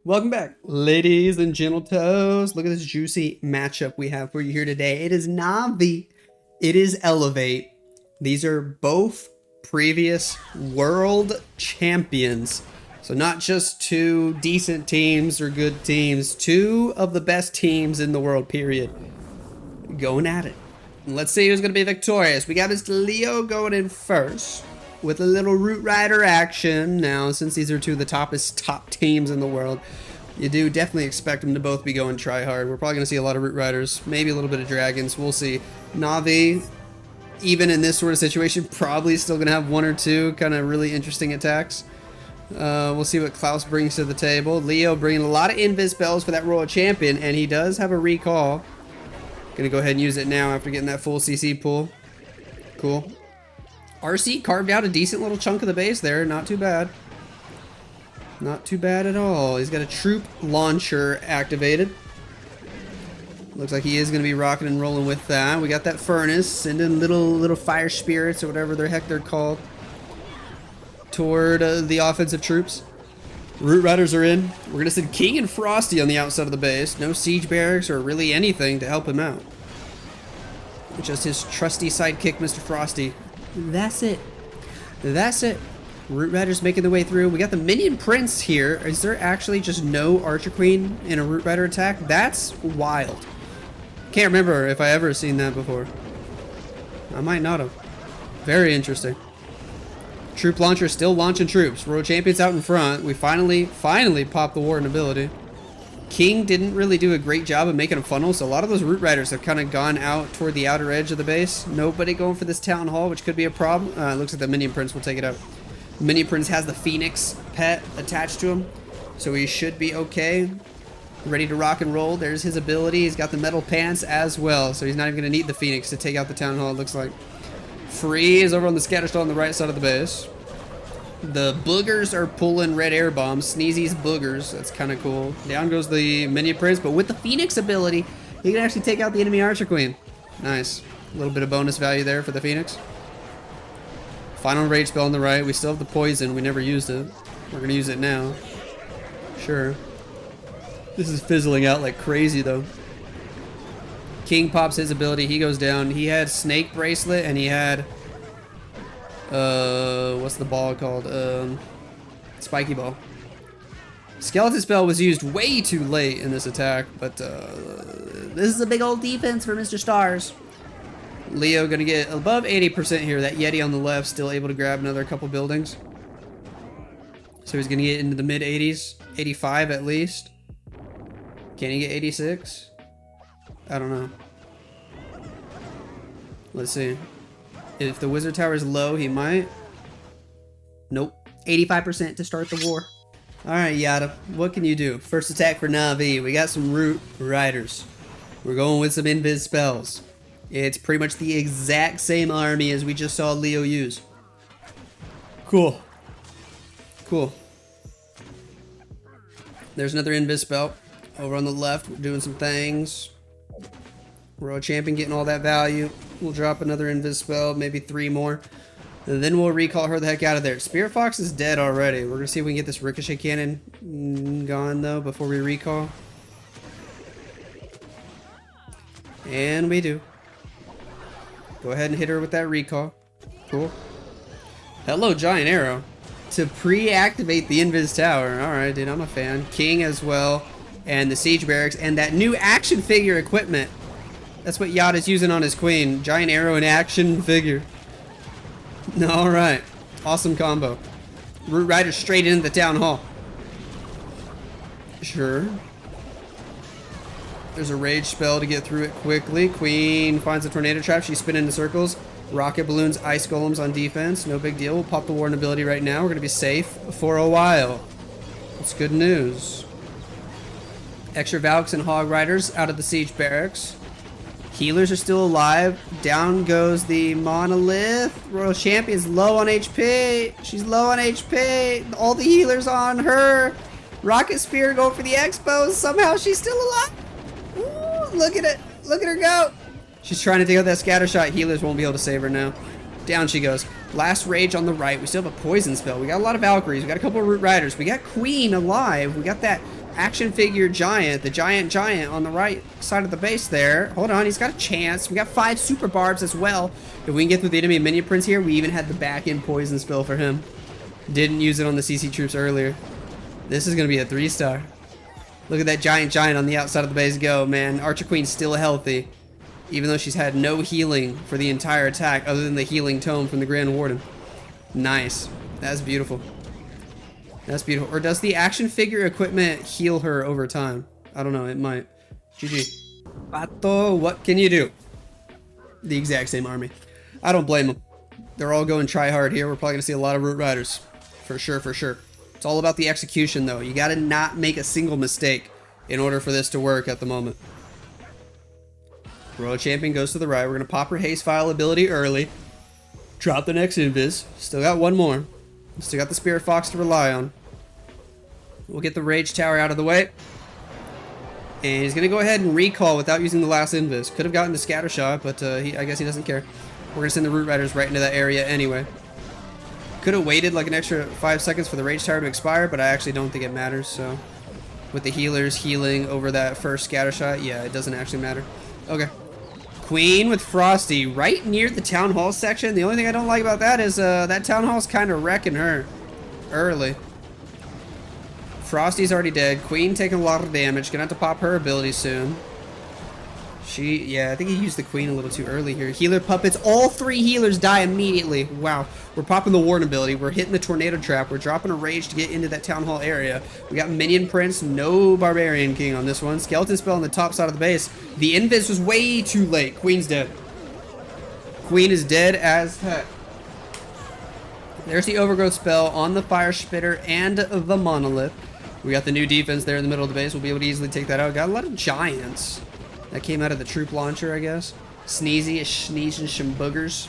Welcome back, ladies and gentle toes. Look at this juicy matchup we have for you here today. It is NAVI. It is Elevate. These are both previous world champions. So not just two decent teams or good teams, two of the best teams in the world, period. Going at it. Let's see who's going to be victorious. We got Mr. Leo going in first with a little Root Rider action. Now, since these are two of the top teams in the world, you do definitely expect them to both be going try hard. We're probably going to see a lot of Root Riders, maybe a little bit of Dragons. We'll see. Navi, even in this sort of situation, probably still going to have one or two kind of really interesting attacks. We'll see what Klaus brings to the table. Leo bringing a lot of invis spells for that Royal Champion, and he does have a recall. Gonna go ahead and use it now after getting that full CC pull. Cool. RC carved out a decent little chunk of the base there. Not too bad. Not too bad at all. He's got a troop launcher activated. Looks like he is going to be rocking and rolling with that. We got that furnace. Sending little fire spirits or whatever the heck they're called toward the offensive troops. Root Riders are in. We're going to send King and Frosty on the outside of the base. No siege barracks or really anything to help him out. Just his trusty sidekick, Mr. Frosty. That's it. That's it. Root Riders making their way through. We got the Minion Prince here. Is there actually just no Archer Queen in a Root Rider attack? That's wild. Can't remember if I ever seen that before. I might not have. Very interesting. Troop Launcher still launching troops. Royal Champion's out in front. We finally popped the Warden ability. King didn't really do a great job of making a funnel, so a lot of those Root Riders have kind of gone out toward the outer edge of the base. Nobody going for this Town Hall, which could be a problem. It looks like the Minion Prince will take it out. Minion Prince has the Phoenix pet attached to him, so he should be okay. Ready to rock and roll. There's his ability. He's got the metal pants as well, so he's not even going to need the Phoenix to take out the Town Hall, it looks like. Free is over on the Scatterstall on the right side of the base. The boogers are pulling red air bombs. Sneezy's boogers. That's kind of cool. Down goes the Minion Prince, but with the Phoenix ability, he can actually take out the enemy Archer Queen. Nice. A little bit of bonus value there for the Phoenix. Final rage spell on the right. We still have the poison. We never used it. We're going to use it now. Sure. This is fizzling out like crazy, though. King pops his ability. He goes down. He had Snake Bracelet, and he had... what's the ball called? Spiky Ball. Skeleton Spell was used way too late in this attack, but this is a big old defense for Mr. Stars. Leo gonna get above 80% here. That Yeti on the left still able to grab another couple buildings. So he's gonna get into the mid 80s. 85 at least. Can he get 86? I don't know. Let's see. If the Wizard Tower is low, he might. Nope. 85% to start the war. Alright, Yada. What can you do? First attack for Navi. We got some Root Riders. We're going with some invis spells. It's pretty much the exact same army as we just saw Leo use. Cool. Cool. There's another invis spell. Over on the left, we're doing some things. Royal Champion getting all that value. We'll drop another invis spell, maybe 3 more. And then we'll recall her the heck out of there. Spirit Fox is dead already. We're going to see if we can get this Ricochet Cannon gone, though, before we recall. And we do. Go ahead and hit her with that recall. Cool. Hello, Giant Arrow. To pre-activate the Invis Tower. Alright, dude, I'm a fan. King as well. And the Siege Barracks. And that new action figure equipment. That's what Yada's using on his queen. Giant Arrow and action figure. Alright. Awesome combo. Root Rider straight into the Town Hall. Sure. There's a rage spell to get through it quickly. Queen finds a tornado trap. She's spinning in circles. Rocket balloons, ice golems on defense. No big deal. We'll pop the Warden ability right now. We're going to be safe for a while. That's good news. Extra Valks and Hog Riders out of the Siege Barracks. Healers are still alive. Down goes the Monolith. Royal Champion's low on HP. She's low on HP. All the healers on her. Rocket Spear going for the Expos. Somehow she's still alive. Ooh, look at it. Look at her go. She's trying to take out that scatter shot. Healers won't be able to save her now. Down she goes. Last Rage on the right. We still have a poison spell. We got a lot of Valkyries. We got a couple of Root Riders. We got Queen alive. We got that action figure giant, the giant on the right side of the base there. Hold on, he's got a chance. We got 5 super barbs as well. If we can get through the enemy minion prince here, we even had the back end poison spell for him. Didn't use it on the CC troops earlier. This is going to be a 3-star. Look at that giant on the outside of the base go, man. Archer Queen's still healthy, even though she's had no healing for the entire attack other than the healing tome from the Grand Warden. Nice. That's beautiful. That's beautiful. Or does the action figure equipment heal her over time? I don't know. It might. GG. Pato, what can you do? The exact same army. I don't blame them. They're all going try hard here. We're probably going to see a lot of Root Riders. For sure, for sure. It's all about the execution, though. You got to not make a single mistake in order for this to work at the moment. Royal Champion goes to the right. We're going to pop her haste file ability early. Drop the next invis. Still got one more. Still got the Spirit Fox to rely on. We'll get the Rage Tower out of the way. And he's going to go ahead and recall without using the last invis. Could have gotten the scatter shot, but I guess he doesn't care. We're going to send the Root Riders right into that area anyway. Could have waited like an extra 5 seconds for the Rage Tower to expire, but I actually don't think it matters. So with the healers healing over that first scatter shot, yeah, it doesn't actually matter. Okay. Queen with Frosty right near the Town Hall section. The only thing I don't like about that is that Town Hall's kind of wrecking her early. Frosty's already dead. Queen taking a lot of damage. Gonna have to pop her ability soon. Yeah, I think he used the Queen a little too early here. Healer puppets. All 3 healers die immediately. Wow. We're popping the Warden ability. We're hitting the Tornado Trap. We're dropping a Rage to get into that Town Hall area. We got Minion Prince. No Barbarian King on this one. Skeleton Spell on the top side of the base. The Invis was way too late. Queen's dead. Queen is dead as heck. There's the Overgrowth spell on the Fire Spitter and the Monolith. We got the new defense there in the middle of the base. We'll be able to easily take that out. Got a lot of giants. That came out of the troop launcher, I guess. Sneezy, sneezing some boogers.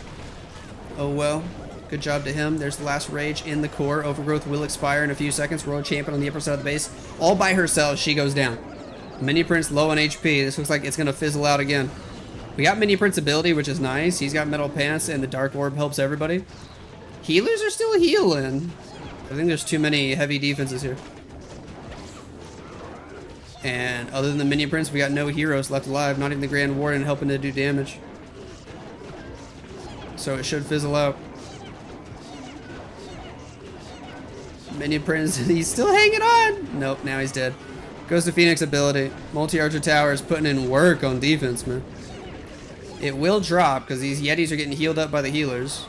Oh well. Good job to him. There's the last Rage in the core. Overgrowth will expire in a few seconds. Royal Champion on the upper side of the base. All by herself, she goes down. Mini Prince low on HP. This looks like it's going to fizzle out again. We got Mini Prince ability, which is nice. He's got Metal Pants, and the Dark Orb helps everybody. Healers are still healing. I think there's too many heavy defenses here. And other than the Minion Prince, we got no heroes left alive. Not even the Grand Warden helping to do damage. So it should fizzle out. Minion Prince, he's still hanging on. Nope, now he's dead. Goes to Phoenix ability. Multi-Archer Tower is putting in work on defense, man. It will drop because these Yetis are getting healed up by the healers.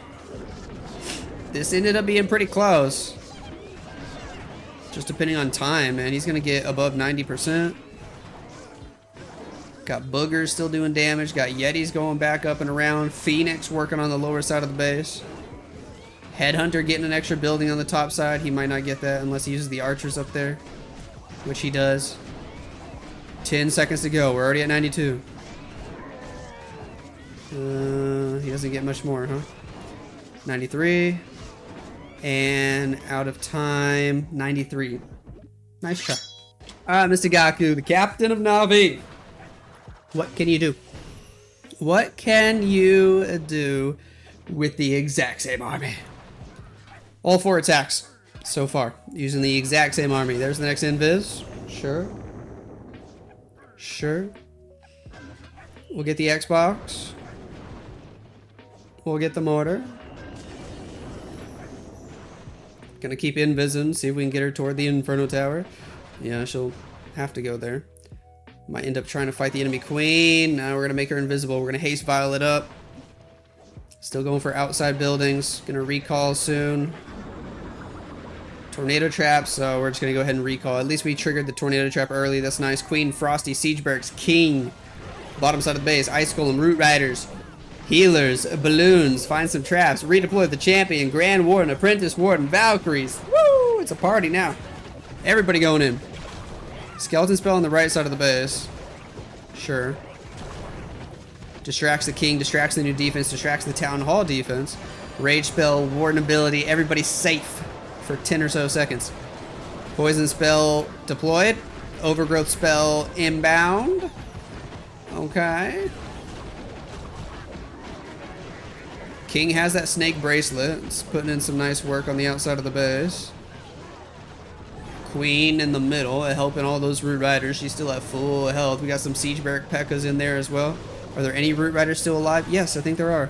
This ended up being pretty close. Just depending on time, man. He's going to get above 90%. Got Boogers still doing damage. Got Yetis going back up and around. Phoenix working on the lower side of the base. Headhunter getting an extra building on the top side. He might not get that unless he uses the archers up there, which he does. 10 seconds to go. We're already at 92. He doesn't get much more, huh? 93. And out of time, 93. Nice try. Alright, Mr. Gaku, the captain of Navi. What can you do? What can you do with the exact same army? All 4 attacks so far, using the exact same army. There's the next invis. Sure. Sure. We'll get the Xbox. We'll get the mortar. Gonna keep invising, see if we can get her toward the Inferno Tower. Yeah, she'll have to go there. Might end up trying to fight the enemy queen. Now we're gonna make her invisible. We're gonna haste vial it up. Still going for outside buildings. Gonna recall soon. Tornado trap, so we're just gonna go ahead and recall. At least we triggered the tornado trap early. That's nice. Queen, Frosty, Siege Barracks, King. Bottom side of the base, Ice Golem, Root Riders. Healers, balloons, find some traps, redeploy the champion, Grand Warden, Apprentice Warden, Valkyries. Woo! It's a party now. Everybody going in. Skeleton spell on the right side of the base. Sure. Distracts the king, distracts the new defense, distracts the town hall defense. Rage spell, Warden ability, everybody's safe for 10 or so seconds. Poison spell deployed. Overgrowth spell inbound. Okay. King has that snake bracelet. It's putting in some nice work on the outside of the base. Queen in the middle, helping all those Root Riders. She's still at full health. We got some Siege Barrack P.E.K.K.A.s in there as well. Are there any Root Riders still alive? Yes, I think there are.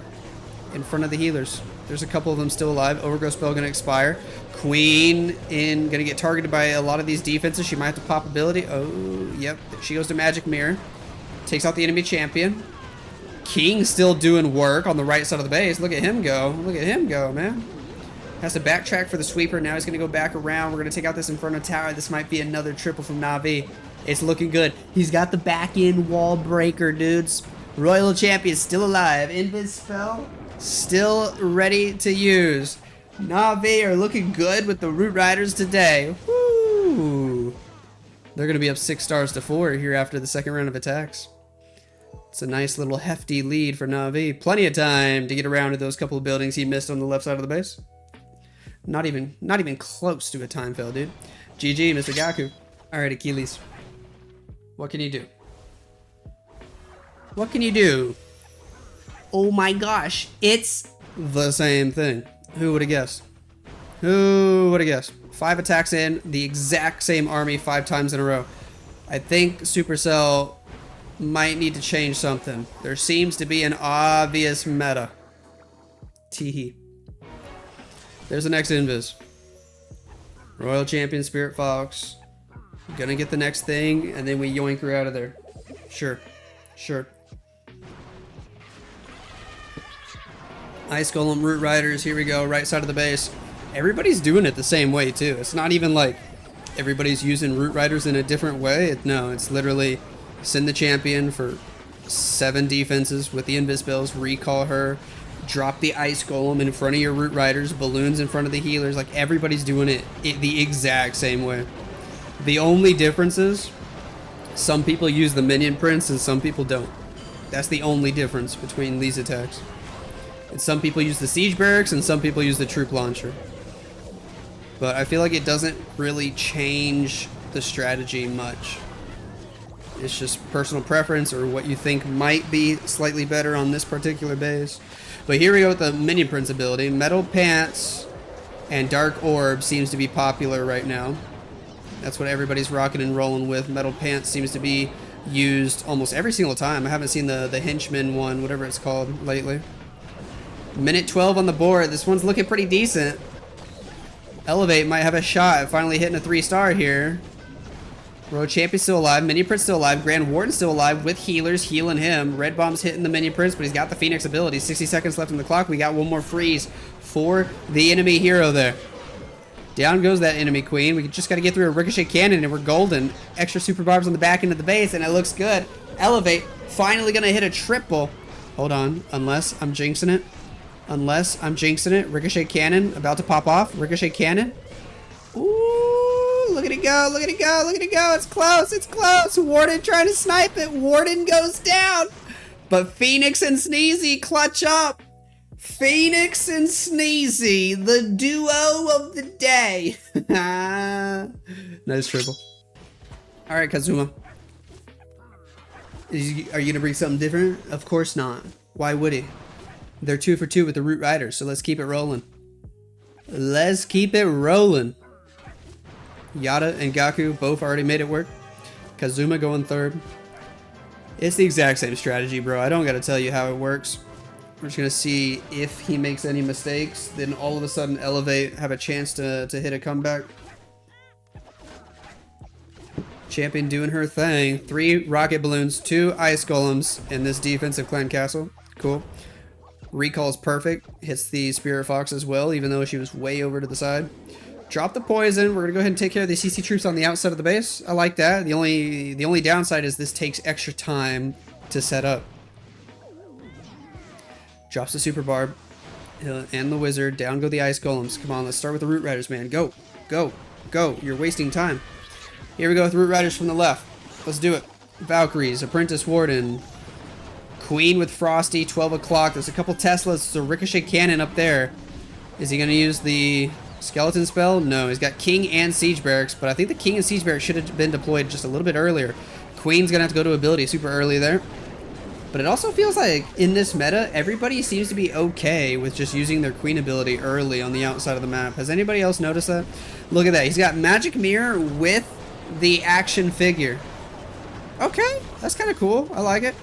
In front of the healers. There's a couple of them still alive. Overgrowth spell gonna expire. Queen gonna get targeted by a lot of these defenses. She might have to pop ability. Oh, yep. She goes to Magic Mirror. Takes out the enemy champion. King still doing work on the right side of the base. Look at him go. Look at him go, man. Has to backtrack for the sweeper. Now he's going to go back around. We're going to take out this Inferno Tower. This might be another triple from NAVI. It's looking good. He's got the back-end wall breaker, dudes. Royal Champion still alive. Invis spell still ready to use. NAVI are looking good with the Root Riders today. Woo! They're going to be up 6 stars to 4 here after the second round of attacks. It's a nice little hefty lead for NAVI. Plenty of time to get around to those couple of buildings he missed on the left side of the base. Not even close to a time fail, dude. GG, Mr. Gaku. Alright, Achilles. What can you do? What can you do? Oh my gosh, it's the same thing. Who would have guessed? Who would have guessed? 5 attacks in, the exact same army 5 times in a row. I think Supercell might need to change something. There seems to be an obvious meta. Teehee. There's the next invis. Royal Champion Spirit Fox. Gonna get the next thing, and then we yoink her out of there. Sure. Sure. Ice Golem, Root Riders, here we go, right side of the base. Everybody's doing it the same way, too. It's not even like everybody's using Root Riders in a different way. No, it's literally send the champion for 7 defenses with the invis spells, recall her, drop the Ice Golem in front of your Root Riders, balloons in front of the healers. Like, everybody's doing it the exact same way. The only difference is some people use the Minion Prince and some people don't. That's the only difference between these attacks. And some people use the Siege Barracks and some people use the Troop Launcher. But I feel like it doesn't really change the strategy much. It's just personal preference or what you think might be slightly better on this particular base. But here we go with the Minion Prince ability. Metal Pants and Dark Orb seems to be popular right now. That's what everybody's rocking and rolling with. Metal Pants seems to be used almost every single time. I haven't seen the Henchman one, whatever it's called, lately. Minute 12 on the board. This one's looking pretty decent. Elevate might have a shot at finally hitting a 3-star here. Road Champion's still alive. Minion Prince still alive. Grand Warden's still alive with healers healing him. Red Bomb's hitting the Minion Prince, but he's got the Phoenix ability. 60 seconds left on the clock. We got one more freeze for the enemy hero there. Down goes that enemy queen. We just got to get through a Ricochet Cannon and we're golden. Extra super barbs on the back end of the base and it looks good. Elevate. Finally going to hit a triple. Hold on. Unless I'm jinxing it. Unless I'm jinxing it. Ricochet Cannon about to pop off. Ricochet Cannon. Ooh, look at it go. Look at it go. Look at it go. It's close. It's close. Warden trying to snipe it. Warden goes down. But Phoenix and Sneezy clutch up. Phoenix and Sneezy, the duo of the day. Nice triple. All right, Kazuma. Are you going to bring something different? Of course not. Why would he? They're 2 for 2 with the Root Riders, so let's keep it rolling. Let's keep it rolling. Yada and Gaku both already made it work. Kazuma going third. It's the exact same strategy, bro. I don't got to tell you how it works. We're just going to see if he makes any mistakes. Then all of a sudden Elevate have a chance to hit a comeback. Champion doing her thing. 3 rocket balloons, 2 ice golems in this defensive clan castle. Cool. Recall's perfect. Hits the Spirit Fox as well, even though she was way over to the side. Drop the poison. We're going to go ahead and take care of the CC troops on the outside of the base. I like that. The only downside is this takes extra time to set up. Drops the Super Barb and the Wizard. Down go the Ice Golems. Come on, let's start with the Root Riders, man. Go, go, go. You're wasting time. Here we go with Root Riders from the left. Let's do it. Valkyries, Apprentice Warden, Queen with Frosty, 12 o'clock. There's a couple Teslas. There's a Ricochet Cannon up there. Is he going to use the Skeleton spell? No, he's got King and Siege Barracks, but I think the King and Siege Barracks should have been deployed just a little bit earlier. Queen's going to have to go to ability super early there. But it also feels like in this meta, everybody seems to be okay with just using their queen ability early on the outside of the map. Has anybody else noticed that? Look at that. He's got magic mirror with the action figure. Okay, that's kind of cool. I like it.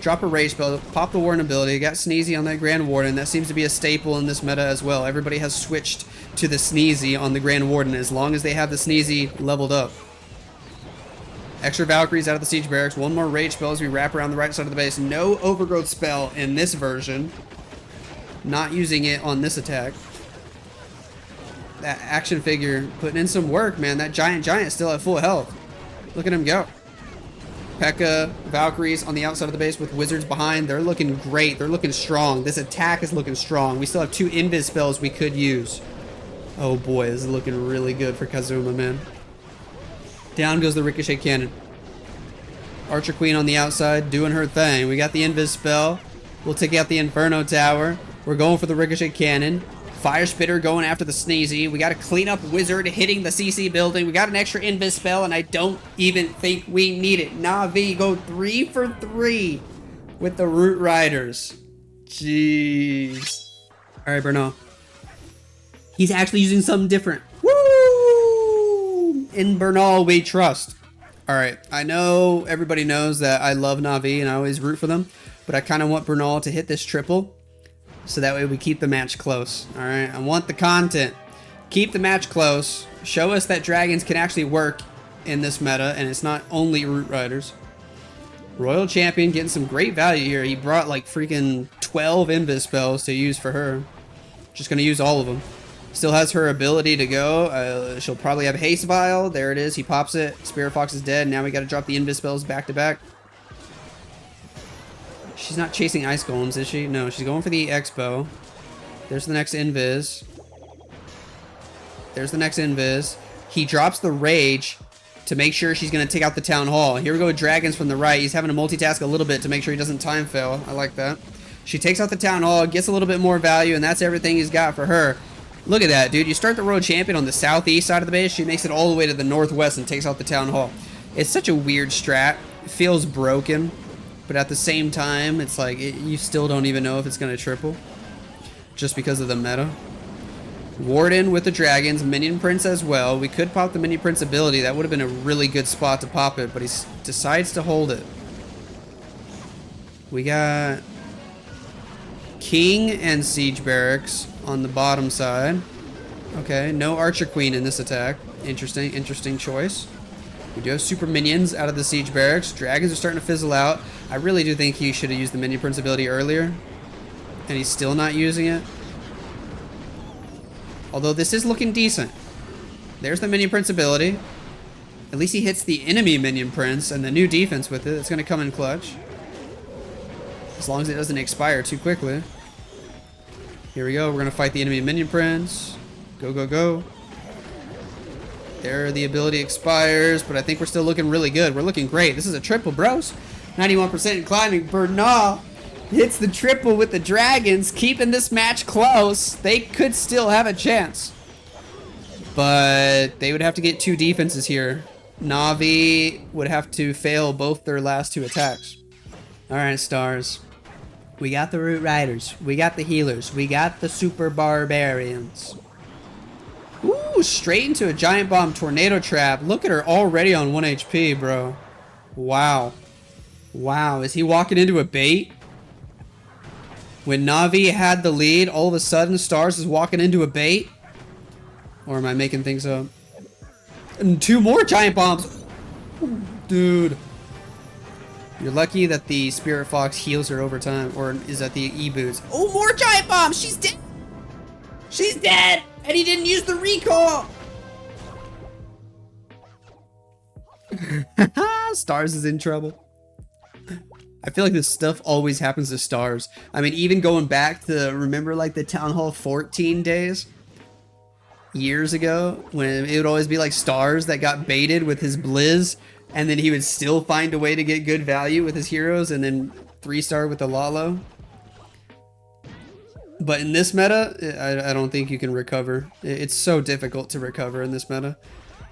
Drop a rage spell, pop the Warden ability, got Sneezy on that Grand Warden. That seems to be a staple in this meta as well. Everybody has switched to the Sneezy on the Grand Warden as long as they have the Sneezy leveled up. Extra Valkyries out of the Siege Barracks. One more rage spell as we wrap around the right side of the base. No Overgrowth spell in this version. Not using it on this attack. That action figure putting in some work, man. That giant still at full health. Look at him go. P.E.K.K.A, Valkyries on the outside of the base with Wizards behind. They're looking great. They're looking strong. This attack is looking strong. We still have 2 invis spells we could use. Oh boy, this is looking really good for Kazuma, man. Down goes the Ricochet Cannon. Archer Queen on the outside doing her thing. We got the invis spell. We'll take out the Inferno Tower. We're going for the Ricochet Cannon. Fire Spitter going after the Sneezy. We got to clean up Wizard hitting the CC building. We got an extra invis spell, and I don't even think we need it. Navi go 3 for 3 with the Root Riders. Jeez. All right, Bernal. He's actually using something different. Woo! In Bernal, we trust. All right, I know everybody knows that I love Navi, and I always root for them, but I kind of want Bernal to hit this triple. So that way we keep the match close. All right, I want the content. Keep the match close. Show us that dragons can actually work in this meta, and it's not only Root Riders. Royal Champion getting some great value here. He brought like freaking 12 invis spells to use for her. Just gonna use all of them. Still has her ability to go. She'll probably have Haste Vial. There it is. He pops it. Spirit Fox is dead. Now we gotta drop the invis spells back to back. She's not chasing Ice Golems, is she? No, she's going for the Expo. There's the next invis. There's the next invis. He drops the Rage to make sure she's going to take out the Town Hall. Here we go with Dragons from the right. He's having to multitask a little bit to make sure he doesn't time fail. I like that. She takes out the Town Hall, gets a little bit more value, and that's everything he's got for her. Look at that, dude. You start the Royal Champion on the southeast side of the base. She makes it all the way to the northwest and takes out the Town Hall. It's such a weird strat. It feels broken. But at the same time, it's like, you still don't even know if it's going to triple. Just because of the meta. Warden with the Dragons. Minion Prince as well. We could pop the Minion Prince ability. That would have been a really good spot to pop it. But he decides to hold it. We got King and Siege Barracks on the bottom side. Okay, no Archer Queen in this attack. Interesting choice. We do have super minions out of the Siege Barracks. Dragons are starting to fizzle out. I really do think he should have used the Minion Prince ability earlier. And he's still not using it. Although this is looking decent. There's the Minion Prince ability. At least he hits the enemy Minion Prince and the new defense with it. It's going to come in clutch. As long as it doesn't expire too quickly. Here we go. We're going to fight the enemy Minion Prince. Go, go, go. There, the ability expires, but I think we're still looking really good. We're looking great. This is a triple, bros. 91% in climbing. Bernal hits the triple with the Dragons, keeping this match close. They could still have a chance. But they would have to get 2 defenses here. Navi would have to fail both their last 2 attacks. Alright, Stars. We got the Root Riders. We got the Healers. We got the Super Barbarians. Ooh, straight into a Giant Bomb Tornado Trap. Look at her already on 1 HP, bro. Wow. Wow, is he walking into a bait? When Navi had the lead, all of a sudden Stars is walking into a bait? Or am I making things up? And 2 more Giant Bombs. Dude. You're lucky that the Spirit Fox heals her over time. Or is that the E-Boots? Oh, more Giant Bombs! She's dead! She's dead! And he didn't use the recall! Stars is in trouble. I feel like this stuff always happens to Stars. I mean, even going back to, remember like the Town Hall 14 days? Years ago, when it would always be like Stars that got baited with his Blizz, and then he would still find a way to get good value with his heroes, and then 3-star with the Lalo. But in this meta, I don't think you can recover. It's so difficult to recover in this meta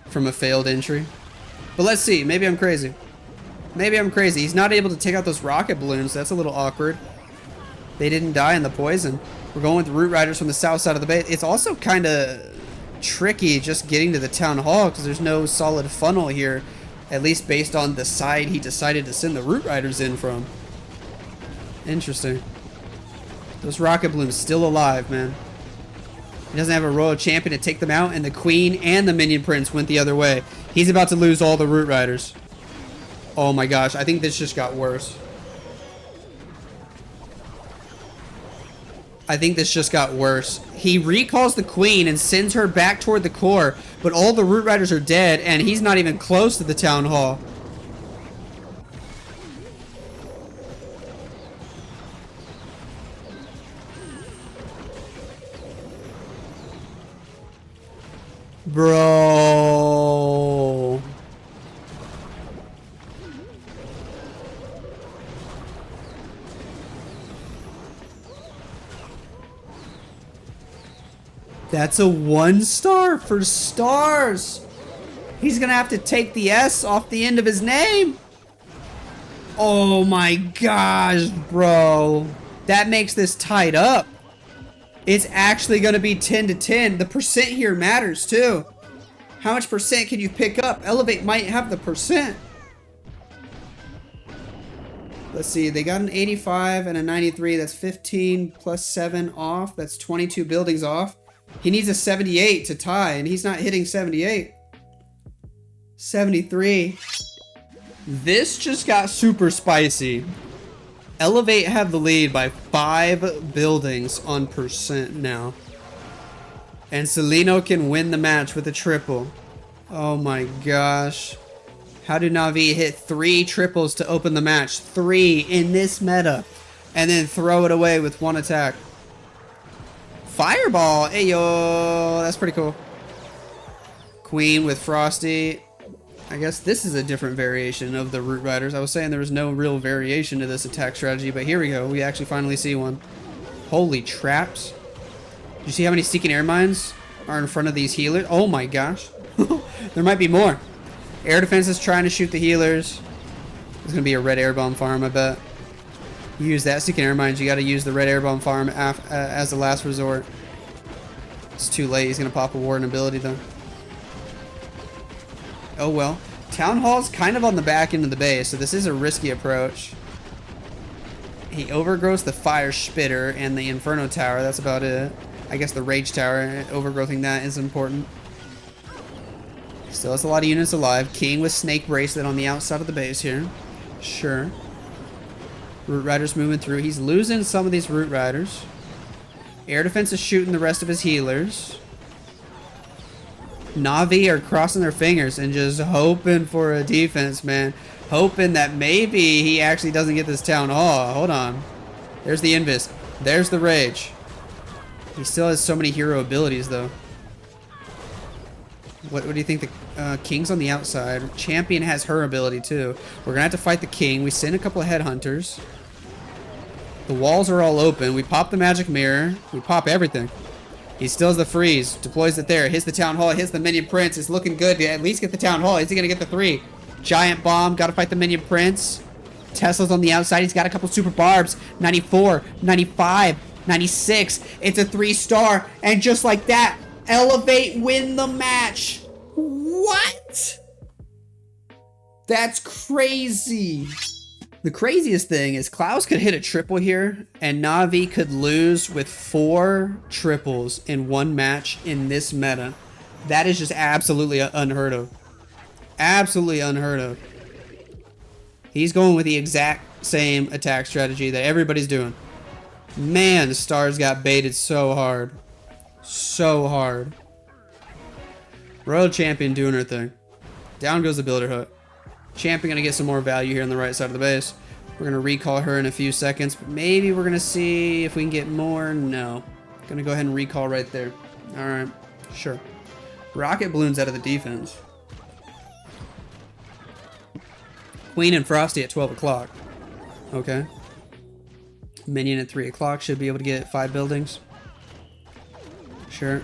from a failed entry. But let's see. Maybe I'm crazy. Maybe I'm crazy. He's not able to take out those rocket balloons. That's a little awkward. They didn't die in the poison. We're going with Root Riders from the south side of the base. It's also kind of tricky just getting to the town hall because there's no solid funnel here, at least based on the side he decided to send the Root Riders in from. Interesting. Those rocket balloons still alive, man. He doesn't have a royal champion to take them out, and the queen and the minion prince went the other way. He's about to lose all the Root Riders. Oh my gosh, I think this just got worse. I think this just got worse. He recalls the queen and sends her back toward the core, but all the Root Riders are dead, and he's not even close to the town hall. Bro. That's a 1-star for stars. He's gonna have to take the S off the end of his name. Oh my gosh, bro. That makes this tied up. It's actually gonna be 10 to 10. The percent here matters too. How much percent can you pick up? Elevate might have the percent. Let's see, they got an 85 and a 93. That's 15 plus 7 off. That's 22 buildings off. He needs a 78 to tie, and he's not hitting 78. 73. This just got super spicy. Elevate have the lead by 5 buildings on percent now. And Celino can win the match with a triple. Oh my gosh. How did Navi hit 3 triples to open the match? 3 in this meta. And then throw it away with 1 attack. Fireball! Hey yo, that's pretty cool. Queen with Frosty. I guess this is a different variation of the Root Riders. I was saying there was no real variation to this attack strategy, but here we go. We actually finally see one. Holy traps. Do you see how many Seeking Air Mines are in front of these healers? Oh my gosh. There might be more. Air Defense is trying to shoot the healers. There's going to be a red air bomb farm, I bet. You use that Seeking Air Mines, you got to use the red air bomb farm as the last resort. It's too late. He's going to pop a Warden ability though. Oh well. Town Hall's kind of on the back end of the base, so this is a risky approach. He overgrows the Fire Spitter and the Inferno Tower. That's about it. I guess the Rage Tower, overgrowing that is important. Still has a lot of units alive. King with Snake Bracelet on the outside of the base here. Sure. Root Riders moving through. He's losing some of these Root Riders. Air Defense is shooting the rest of his healers. Navi are crossing their fingers and just hoping for a defense, man. Hoping that maybe he actually doesn't get this Town Hall. Hold on. There's the Invis. There's the Rage. He still has so many hero abilities, though. What do you think? The King's on the outside. Champion has her ability, too. We're going to have to fight the King. We send a couple of Headhunters. The walls are all open. We pop the Magic Mirror. We pop everything. He still has the freeze. Deploys it there. Hits the Town Hall. Hits the Minion Prince. It's looking good to at least get the Town Hall. Is he going to get the 3? Giant Bomb. Got to fight the Minion Prince. Tesla's on the outside. He's got a couple Super Barbs. 94. 95. 96. It's a 3-star. And just like that, Elevate win the match. What? That's crazy. The craziest thing is Klaus could hit a triple here, and Navi could lose with 4 triples in one match in this meta. That is just absolutely unheard of. Absolutely unheard of. He's going with the exact same attack strategy that everybody's doing. Man, Stars got baited so hard. So hard. Royal Champion doing her thing. Down goes the Builder Hut. Champion gonna get some more value here on the right side of the base. We're gonna recall her in a few seconds, but maybe we're gonna see if we can get more. No. Gonna go ahead and recall right there. Alright, sure. Rocket Balloons out of the defense. Queen and Frosty at 12 o'clock. Okay. Minion at 3 o'clock should be able to get 5 buildings. Sure.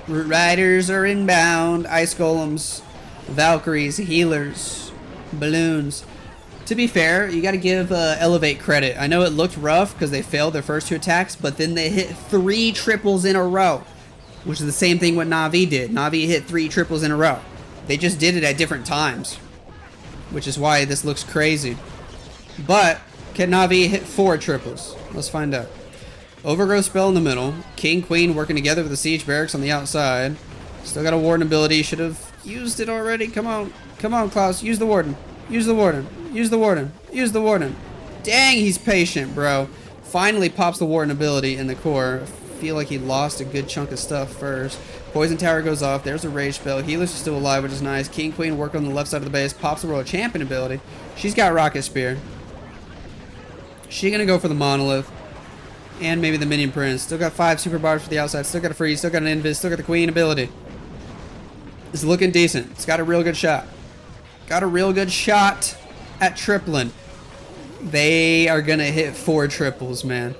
Root Riders are inbound. Ice Golems. Valkyries. Healers. Balloons. To be fair, you got to give Elevate credit. I know it looked rough because they failed their first 2 attacks, but then they hit 3 triples in a row, which is the same thing what NAVI did. NAVI hit 3 triples in a row. They just did it at different times, which is why this looks crazy. But can NAVI hit 4 triples? Let's find out. Overgrowth spell in the middle. King, Queen working together with the Siege Barracks on the outside. Still got a Warden ability. Should have used it already. Come on. Come on, Klaus. Use the Warden. Use the Warden. Use the Warden. Use the Warden. Dang, he's patient, bro. Finally pops the Warden ability in the core. I feel like he lost a good chunk of stuff first. Poison Tower goes off. There's a Rage spell. Healers are still alive, which is nice. King, Queen work on the left side of the base. Pops the World Champion ability. She's got Rocket Spear. She's going to go for the Monolith. And maybe the Minion Prince. Still got 5 Super Barbs for the outside. Still got a Freeze. Still got an Invis. Still got the Queen ability. It's looking decent. It's got a real good shot. Got a real good shot at tripling. They are going to hit 4 triples, man.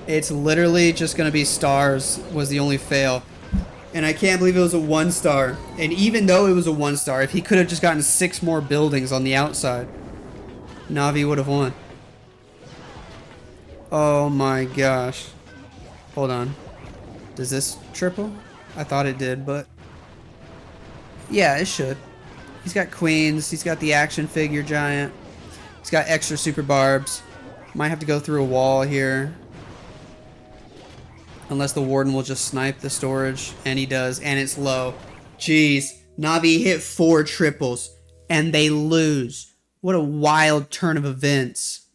It's literally just going to be stars was the only fail. And I can't believe it was a 1-star. And even though it was a 1-star, if he could have just gotten 6 more buildings on the outside, Navi would have won. Oh my gosh. Hold on. Does this triple? I thought it did, but... yeah, it should. He's got queens. He's got the action figure giant. He's got extra super barbs. Might have to go through a wall here. Unless the Warden will just snipe the storage. And he does. And it's low. Jeez. Navi hit 4 triples. And they lose. What a wild turn of events.